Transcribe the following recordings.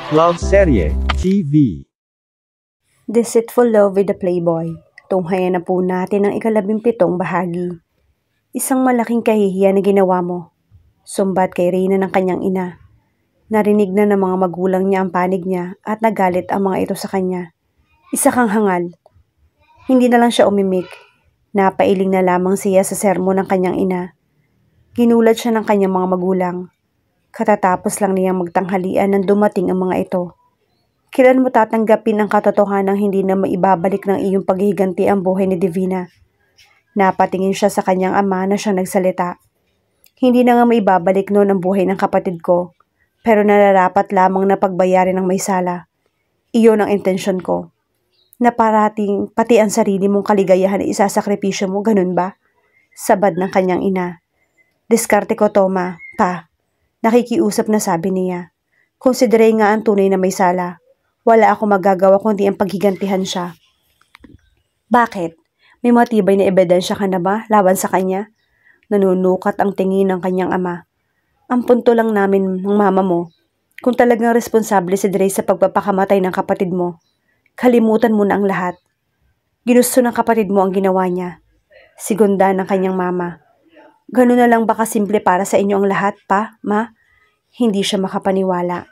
Love Serye TV. Deceitful Love with the Playboy. Tunghayan na po natin ang 17 bahagi. Isang malaking kahihiyan na ginawa mo. Sumbat kay Reyna ng kanyang ina. Narinig na ng mga magulang niya ang panig niya at nagalit ang mga ito sa kanya. Isa kang hangal. Hindi na lang siya umimik. Napailing na lamang siya sa sermon ng kanyang ina. Ginulat siya ng kanyang mga magulang. Katatapos lang niyang magtanghalian nang dumating ang mga ito. Kailan mo tatanggapin ang katotohanang hindi na maibabalik ng iyong paghihiganti ang buhay ni Divina? Napatingin siya sa kanyang ama na siyang nagsalita. Hindi na nga maibabalik noon ang buhay ng kapatid ko, pero nararapat lamang na pagbayarin ng may sala. Iyon ang intensyon ko. Na parating pati ang sarili mong kaligayahan ay isasakripisyo mo, ganun ba? Sabad ng kanyang ina. Diskarte ko, Toma, pa. Nakikiusap na sabi niya. Konsidere nga ang tunay na may sala. Wala ako magagawa kundi ang paghigantihan siya. Bakit? May matibay na ebidensya ka na ba laban sa kanya? Nanunukat ang tingin ng kanyang ama. Ang punto lang namin ng mama mo, kung talagang responsable si Dre sa pagpapakamatay ng kapatid mo, kalimutan mo na ang lahat. Ginusto ng kapatid mo ang ginawa niya. Sigunda ng kanyang mama. Ganun na lang ba kasimple para sa inyo ang lahat, pa, ma? Hindi siya makapaniwala.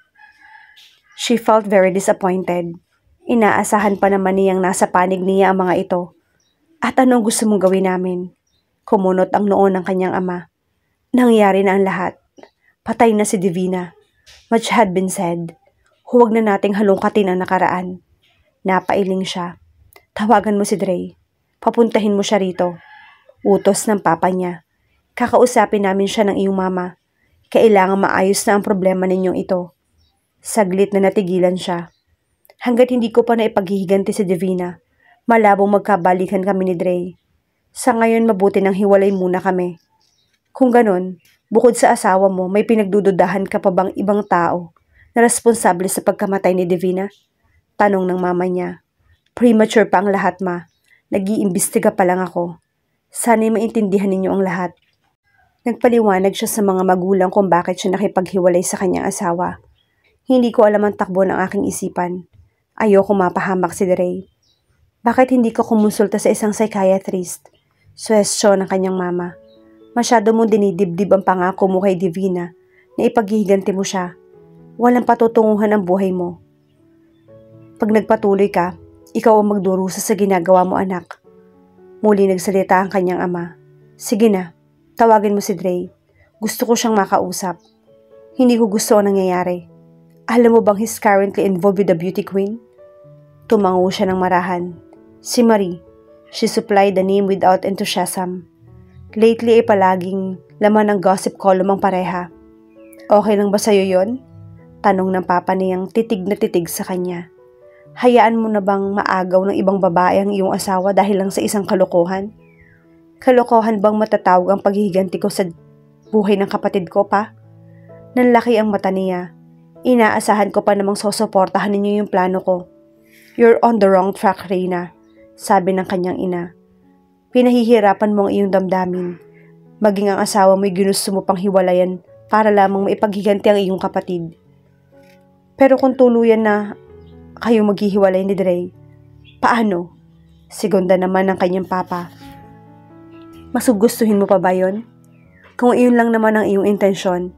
She felt very disappointed. Inaasahan pa naman niyang nasa panig niya ang mga ito. At anong gusto mong gawin namin? Kumunot ang noon ng kanyang ama. Nangyari na ang lahat. Patay na si Divina. Much had been said. Huwag na nating halongkatin ang nakaraan. Napailing siya. Tawagan mo si Dre. Papuntahin mo siya rito. Utos ng papa niya. Kakausapin namin siya ng iyong mama. Kailangan maayos na ang problema ninyong ito. Saglit na natigilan siya. Hanggat hindi ko pa naipaghihiganti si Divina, malabong magkabalikan kami ni Dre. Sa ngayon mabuti nang hiwalay muna kami. Kung ganun, bukod sa asawa mo, may pinagdududahan ka pa bang ibang tao na responsable sa pagkamatay ni Divina? Tanong ng mama niya. Premature pa ang lahat, ma. Nag-iimbestiga pa lang ako. Sana'y maintindihan ninyo ang lahat. Nagpaliwanag siya sa mga magulang kung bakit siya nakipaghiwalay sa kanyang asawa. Hindi ko alam ang takbo ng aking isipan. Ayoko mapahamak si Dre. Bakit hindi ka kumonsulta sa isang psychiatrist? Suwestyon ng kanyang mama. Masyado mong dinidibdib ang pangako mo kay Divina na ipaghihiganti mo siya. Walang patutunguhan ang buhay mo. Pag nagpatuloy ka, ikaw ang magdurusa sa ginagawa mo, anak. Muli nagsalita ang kanyang ama. Sige na. Tawagin mo si Dre. Gusto ko siyang makausap. Hindi ko gusto ang nangyayari. Alam mo bang he's currently involved with the beauty queen? Tumango siya ng marahan. Si Marie. She supplied the name without enthusiasm. Lately ay palaging laman ng gossip column ang pareha. Okay lang ba sa'yo yon? Tanong ng papa niyang titig na titig sa kanya. Hayaan mo na bang maagaw ng ibang babae ang iyong asawa dahil lang sa isang kalokohan? Kalokohan bang matatawag ang paghihiganti ko sa buhay ng kapatid ko, pa? Nanlaki ang mata niya. Inaasahan ko pa namang susuportahan ninyo yung plano ko. You're on the wrong track, Reyna, sabi ng kanyang ina. Pinahihirapan mo ang iyong damdamin. Maging ang asawa mo'y ginusto mo pang hiwalayan para lamang maipaghiganti ang iyong kapatid. Pero kung tuluyan na kayong maghihiwalay ni Dre, paano? Segunda naman ng kanyang papa. Masugustuhin mo pa ba yon? Kung iyon lang naman ang iyong intensyon,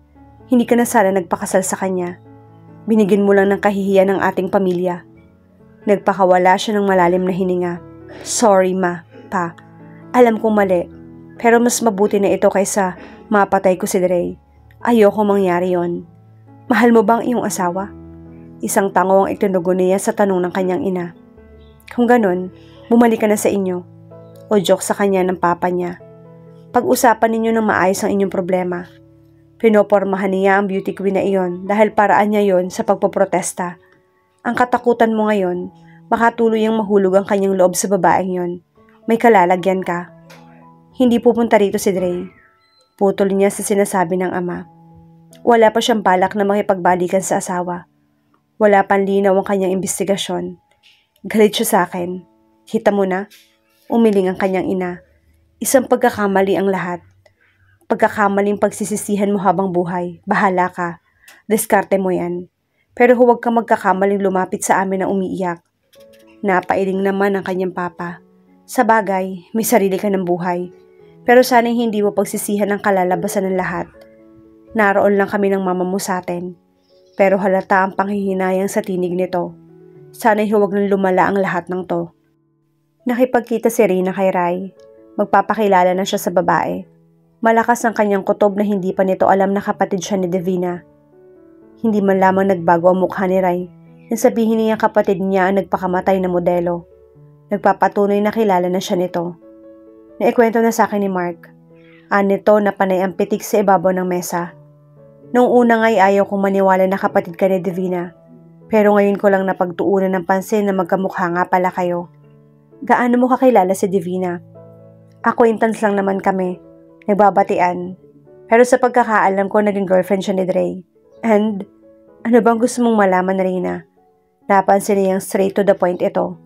hindi ka na sana nagpakasal sa kanya. Binigyan mo lang ng kahihiyan ng ating pamilya. Nagpakawala siya ng malalim na hininga. Sorry, ma, pa. Alam kong mali, pero mas mabuti na ito kaysa mapatay ko si Dre. Ayoko mangyari yon. Mahal mo bang iyong asawa? Isang tango ang itinugon niya sa tanong ng kanyang ina. Kung ganun, bumalik ka na sa inyo. O joke sa kanya ng papa niya. Pag-usapan ninyo ng maayos ang inyong problema. Pinopormahan niya ang beauty queen na iyon dahil paraan niya yon sa pagpoprotesta. Ang katakutan mo ngayon, makatuloy ang mahulog ang kanyang loob sa babaeng yon. May kalalagyan ka. Hindi pupunta rito si Dre. Putol niya sa sinasabi ng ama. Wala pa siyang balak na makipagbalikan sa asawa. Wala pang linaw ang kanyang investigasyon. Galit siya sa akin. Kita mo na? Umiling ang kanyang ina. Isang pagkakamali ang lahat. Pagkakamaling pagsisisihan mo habang buhay. Bahala ka. Diskarte mo yan. Pero huwag kang magkakamaling lumapit sa amin na umiiyak. Napailing naman ang kanyang papa. Sa bagay, may sarili ka ng buhay. Pero sana'y hindi mo pagsisihan ang kalalabasan ng lahat. Naroon lang kami ng mama mo sa atin. Pero halata ang panghihinayang sa tinig nito. Sana'y huwag nang lumala ang lahat ng to. Nakipagkita si Reyna kay Rai. Magpapakilala na siya sa babae. Malakas ang kanyang kutob na hindi pa nito alam na kapatid siya ni Divina. Hindi man lamang nagbago ang mukha ni Rai nang sabihin niya kapatid niya ang nagpakamatay na modelo. Nagpapatunay na kilala na siya nito. Naikwento na sa akin ni Mark. Nito na panay ang pitik sa ibabaw ng mesa. Noong una nga'y ayaw kong maniwala na kapatid ka ni Divina. Pero ngayon ko lang napagtuunan ng pansin na magkamukha nga pala kayo. Gaano mo kakilala si Divina? Acquaintance lang naman kami. Nagbabatian. Pero sa pagkakaalam ko, naging girlfriend siya ni Dre. And, ano bang gusto mong malaman, Reyna? Napansin niyang straight to the point ito.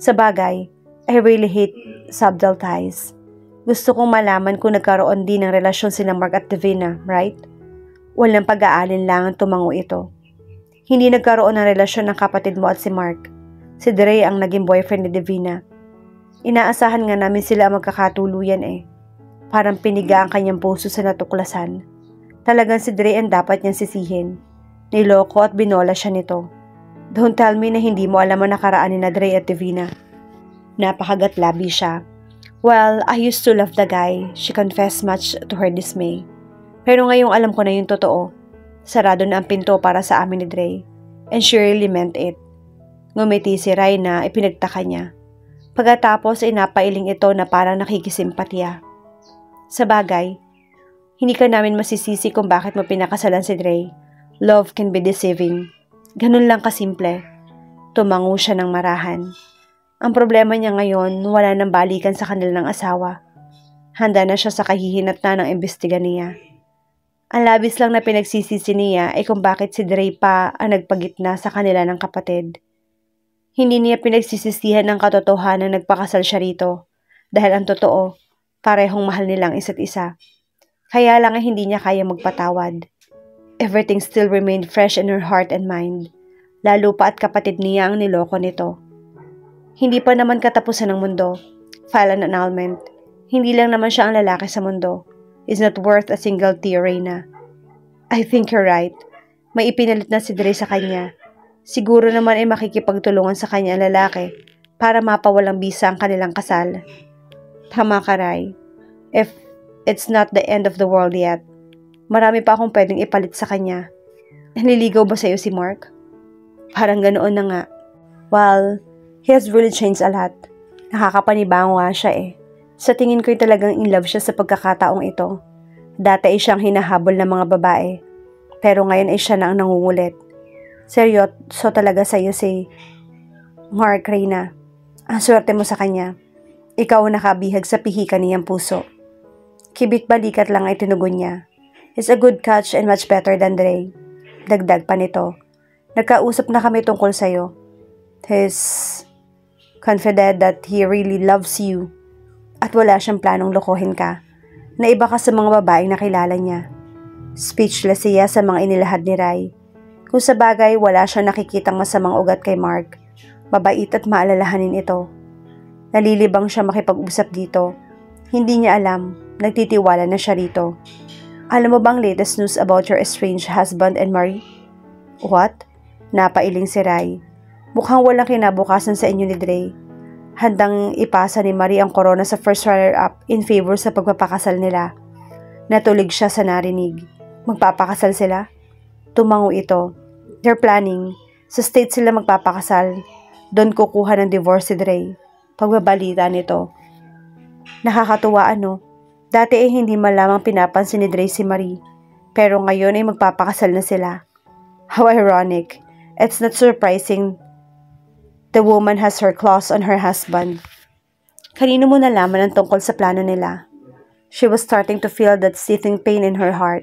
Sa bagay, I really hate subtle ties. Gusto kong malaman kung nagkaroon din ng relasyon sila Mark at Divina, right? Walang pag-aalinlangan tumango ito. Hindi nagkaroon ng relasyon ng kapatid mo at si Mark. Si Dre ang naging boyfriend ni Divina. Inaasahan nga namin sila ang magkakatuluyan eh. Parang piniga ang kanyang puso sa natuklasan. Talagang si Dre ang dapat niyang sisihin. Niloko at binola siya nito. Don't tell me na hindi mo alam ang nakaraan ni Dre at Divina. Napakagatlabi siya. Well, I used to love the guy, she confessed much to her dismay. Pero ngayong alam ko na yung totoo. Sarado na ang pinto para sa amin ni Dre. And she really meant it. Ngumiti si Rai na ipinagtaka niya. Pagkatapos ay napailing ito na parang nakikisimpatya. Sa bagay, hindi ka namin masisisi kung bakit mo pinakasalan si Dre. Love can be deceiving. Ganun lang kasimple. Tumango siya ng marahan. Ang problema niya ngayon, wala nang balikan sa kanilang asawa. Handa na siya sa kahihinatnan ng imbestiga niya. Ang labis lang na pinagsisisi niya ay kung bakit si Dre pa ang nagpagitna sa kanila ng kapatid. Hindi niya pinagsisisihan ang katotohanan na nagpakasal siya rito. Dahil ang totoo, parehong mahal nilang isa't isa. Kaya lang ay hindi niya kaya magpatawad. Everything still remained fresh in her heart and mind. Lalo pa at kapatid niya ang niloko nito. Hindi pa naman katapusan ng mundo. File an annulment. Hindi lang naman siya ang lalaki sa mundo. Is not worth a single tear, Reyna. I think you're right. May ipinalit na si Dre sa kanya. Siguro naman ay makikipagtulungan sa kanya ang lalaki para mapawalang bisa ang kanilang kasal. Tama ka, Rai. If it's not the end of the world yet, marami pa akong pwedeng ipalit sa kanya. Naliligaw ba sa'yo si Mark? Parang ganoon na nga. Well, he has really changed a lot. Nakakapanibango nga siya eh. Sa tingin ko'y talagang in love siya sa pagkakataong ito. Dati ay siyang hinahabol ng mga babae. Pero ngayon ay siya na ang nangungulit. Seryoso talaga sa'yo si Mark, Reyna. Ang swerte mo sa kanya. Ikaw ang nakabihag sa pihikan niyang puso. Kibit-balikat lang ay tinugon niya. It's a good catch and much better than Dre. Dagdag pa nito. Nagkausap na kami tungkol sa'yo. He's confident that he really loves you. At wala siyang planong lokohin ka. Na iba ka sa mga babaeng nakilala niya. Speechless siya sa mga inilahad ni Rai. Kung sa bagay, wala siyang nakikitang masamang ugat kay Mark. Mabait at maalalahanin ito. Nalilibang siya makipag-usap dito. Hindi niya alam, nagtitiwala na siya rito. Alam mo bang latest news about your estranged husband and Marie? What? Napailing si Rai. Mukhang walang kinabukasan sa inyo ni Dre. Handang ipasa ni Marie ang corona sa first runner-up in favor sa pagpapakasal nila. Natulig siya sa narinig. Magpapakasal sila? Tumango ito. They're planning. Sa state sila magpapakasal. Doon kukuha ng divorce si Dre. Pagbabalita nito. Nakakatuwa ano? Dati ay hindi malamang pinapansin ni Dre si Marie. Pero ngayon ay magpapakasal na sila. How ironic. It's not surprising. The woman has her claws on her husband. Kanino mo nalaman ang tungkol sa plano nila? She was starting to feel that seething pain in her heart.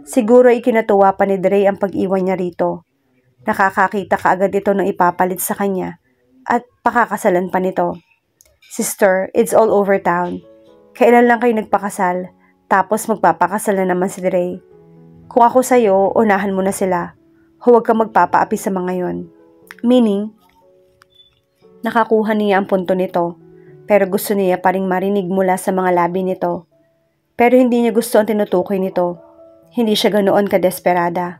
Siguro ikinatuwa pa ni Dre ang pag-iwan niya rito. Nakakakita kaagad ito ng ipapalit sa kanya at pakakasalan pa nito. Sister, it's all over town. Kailan lang kayo nagpakasal, tapos magpapakasal na naman si Dre. Kung ako sa'yo, unahan mo na sila. Huwag kang magpapaapi sa mga yon. Meaning, nakakuha niya ang punto nito, pero gusto niya pa ring marinig mula sa mga labi nito. Pero hindi niya gusto ang tinutukoy nito. Hindi siya ganoon kadesperada.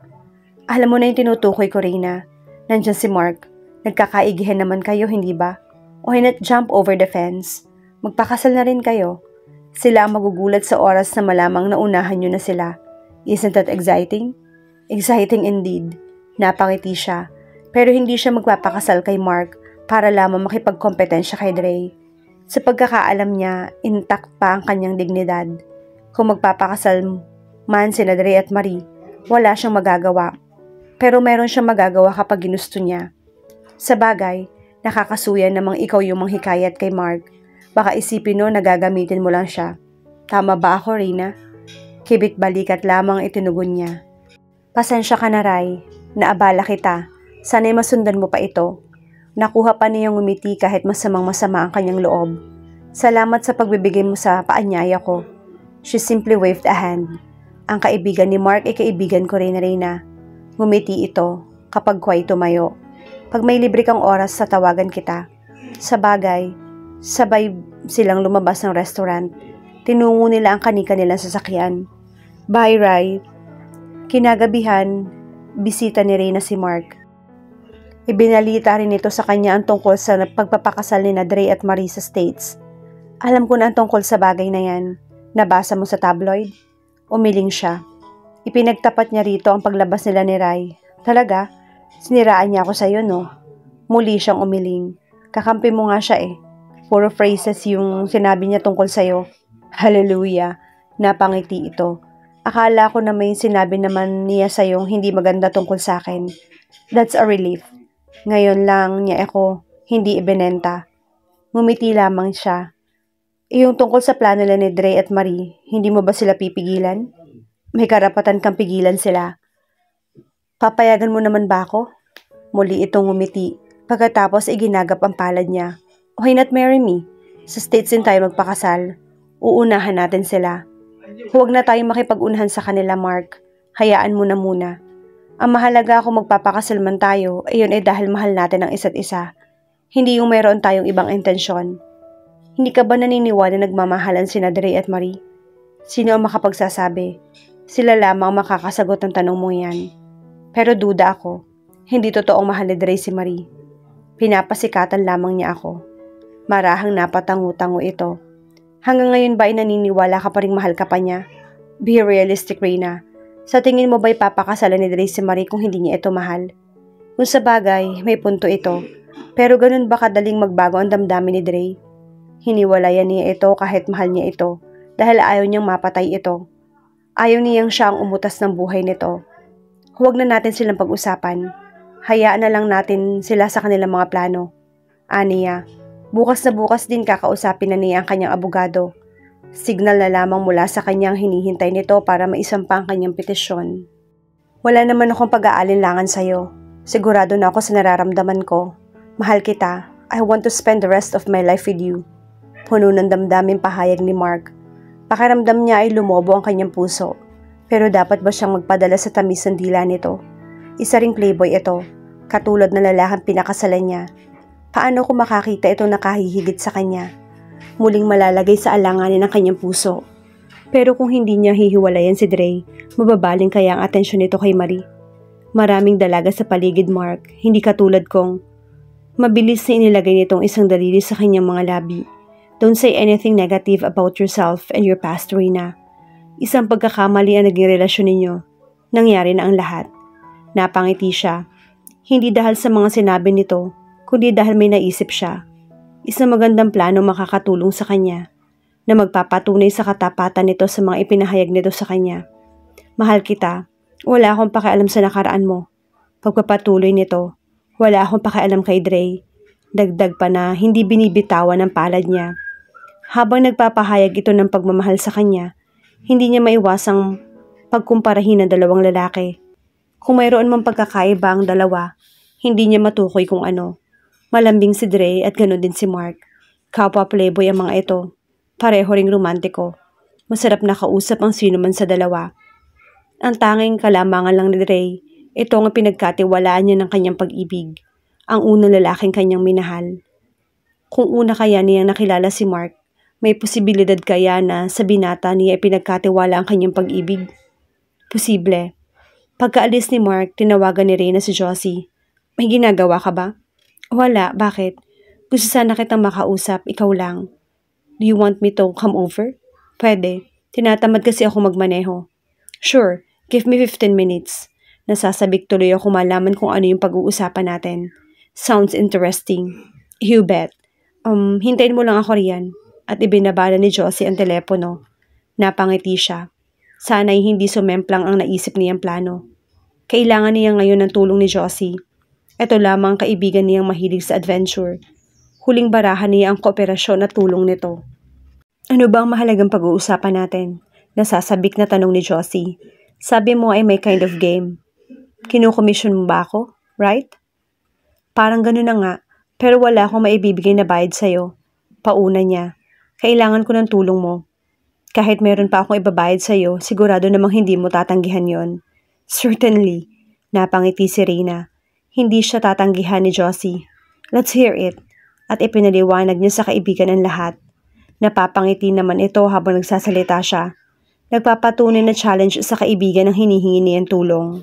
Alam mo na yung tinutukoy ko, Reyna. Nandiyan si Mark. Nagkakaigihan naman kayo, hindi ba? Why not jump over the fence? Magpakasal na rin kayo. Sila ang magugulat sa oras na malamang naunahan nyo na sila. Isn't that exciting? Exciting indeed. Napangiti siya. Pero hindi siya magpapakasal kay Mark para lamang makipagkompetensya kay Dre. Sa pagkakaalam niya, intact pa ang kanyang dignidad. Kung magpapakasal man sina Dre at Marie, wala siyang magagawa. Pero meron siyang magagawa kapag ginusto niya. Sa bagay, nakakasuya namang ikaw yung manghikayat kay Mark. Baka isipin no na gagamitin mo lang siya. Tama ba ako, Reyna? Kibit balikat lamang itinugon niya. Pasensya ka na, Ray. Naabala kita. Sana'y masundan mo pa ito. Nakuha pa niyang ngumiti kahit masamang-masama ang kanyang loob. Salamat sa pagbibigay mo sa paanyaya ko. She simply waved a hand. Ang kaibigan ni Mark ay kaibigan ko rin, Reyna. Ngumiti ito kapag kuwa'y tumayo. Pag may libre kang oras sa tawagan kita. Sa bagay, sabay silang lumabas ng restaurant. Tinungo nila ang kanika nilang sasakyan. Bye, Ray. Kinagabihan, bisita ni Reyna si Mark. Ibinalita rin ito sa kanya ang tungkol sa pagpapakasal ni Dre at Marie sa States. Alam ko na ang tungkol sa bagay na yan. Nabasa mo sa tabloid? Umiling siya. Ipinagtapat niya rito ang paglabas nila ni Ray. Talaga? Siniraan niya ako sa'yo, no? Muli siyang umiling. Kakampi mo nga siya eh. Puro phrases yung sinabi niya tungkol sa'yo. Hallelujah. Napangiti ito. Akala ko na may sinabi naman niya sa'yong hindi maganda tungkol sa akin. That's a relief. Ngayon lang niya ako hindi ibinenta. Ngumiti lamang siya. Yung tungkol sa plano nila ni Dre at Marie, hindi mo ba sila pipigilan? May karapatan kang pigilan sila. Papayagan mo naman ba ako? Muli itong ngumiti. Pagkatapos ginagap ang palad niya. Why not marry me? Sa States din tayo magpakasal. Uunahan natin sila. Huwag na tayong makipag-unahan sa kanila, Mark. Hayaan mo na muna. Ang mahalaga kung magpapakasal man tayo, ayun ay dahil mahal natin ang isa't isa. Hindi yung mayroon tayong ibang intensyon. Hindi ka ba naniniwala na nagmamahalan sina Dre at Marie? Sino ang makapagsasabi? Sila lamang makakasagot ng tanong mo yan. Pero duda ako. Hindi totoong mahal ni Dre si Marie. Pinapasikatan lamang niya ako. Marahang napatangu-tango ito. Hanggang ngayon ba ay naniniwala ka pa ring mahal ka pa niya? Be realistic, Reyna. Sa tingin mo ba'y papakasalan ni Dre si Marie kung hindi niya ito mahal? Kung sa bagay, may punto ito. Pero ganun ba kadaling magbago ang damdamin ni Dre? Hiniwalayan niya ito kahit mahal niya ito dahil ayaw niyang mapatay ito. Ayaw niyang siya ang umutas ng buhay nito. Huwag na natin silang pag-usapan. Hayaan na lang natin sila sa kanilang mga plano. Aniya, bukas na bukas din kakausapin na niya ang kanyang abogado. Signal na lamang mula sa kanyang hinihintay nito para maisampa ang kanyang petisyon. Wala naman akong pag-aalinlangan sa'yo. Sigurado na ako sa nararamdaman ko. Mahal kita. I want to spend the rest of my life with you. Puno ng damdamin pahayag ni Mark. Pakiramdam niya ay lumobo ang kanyang puso. Pero dapat ba siyang magpadala sa tamis ng dila nito? Isa ring playboy ito. Katulad na lalaking pinakasalan niya. Paano kung makakita ito nakahihigit sa kanya? Muling malalagay sa alanganin ng kanyang puso. Pero kung hindi niya hihiwalayan si Dre, mababaling kaya ang atensyon nito kay Marie. Maraming dalaga sa paligid, Mark. Hindi katulad kong mabilis na inilagay nitong isang daliri sa kanyang mga labi. Don't say anything negative about yourself and your past, Reyna. Isang pagkakamali ang naging relasyon ninyo. Nangyari na ang lahat. Napangiti siya. Hindi dahil sa mga sinabi nito, kundi dahil may naisip siya. Isang magandang plano makakatulong sa kanya na magpapatunay sa katapatan nito sa mga ipinahayag nito sa kanya. Mahal kita. Wala akong pakialam sa nakaraan mo. Pagpapatuloy nito, wala akong pakialam kay Dre. Dagdag pa na hindi binibitawan ng palad niya. Habang nagpapahayag ito ng pagmamahal sa kanya, hindi niya maiwasang pagkumparahin ng dalawang lalaki. Kung mayroon mang pagkakaiba ang dalawa, hindi niya matukoy kung ano. Malambing si Dre at ganoon din si Mark. Kapwa playboy ang mga ito. Pareho ring romantiko. Masarap na kausap ang sino man sa dalawa. Ang tanging kalamangan lang ni Dre, Ito ang pinagkatiwalaan niya ng kanyang pag-ibig, ang unang lalaking kanyang minahal. Kung una kaya niyang nakilala si Mark, may posibilidad kaya na sa binata niya pinagkatiwala ang kanyang pag-ibig? Posible. Pagkaalis ni Mark, tinawagan ni Reyna si Josie. May ginagawa ka ba? Wala, bakit? Gusto sana kitang makausap, ikaw lang. Do you want me to come over? Pwede. Tinatamad kasi ako magmaneho. Sure, give me 15 minutes. Nasasabik tuloy ako malaman kung ano yung pag-uusapan natin. Sounds interesting. You bet. Hintayin mo lang ako riyan. At ibinabala ni Josie ang telepono. Napangiti siya. Sana'y hindi sumemplang ang naisip niyang plano. Kailangan niya ngayon ng tulong ni Josie. Ito lamang ang kaibigan niyang mahilig sa adventure. Huling barahan niya ang kooperasyon at tulong nito. Ano ba ang mahalagang pag-uusapan natin? Nasasabik na tanong ni Josie. Sabi mo ay may kind of game. Kinukomisyon mo ba ako? Right? Parang gano'n na nga, pero wala akong maibibigay na bayad sa'yo. Pauna niya. Kailangan ko ng tulong mo. Kahit meron pa akong ibabayad sa'yo, sigurado namang hindi mo tatanggihan yon. Certainly. Napangiti si Reyna. Hindi siya tatanggihan ni Josie. Let's hear it. At ipinaliwanag niya sa kaibigan ang lahat. Napapangiti naman ito habang nagsasalita siya. Nagpapatunay na challenge sa kaibigan ang hinihingi niyang tulong.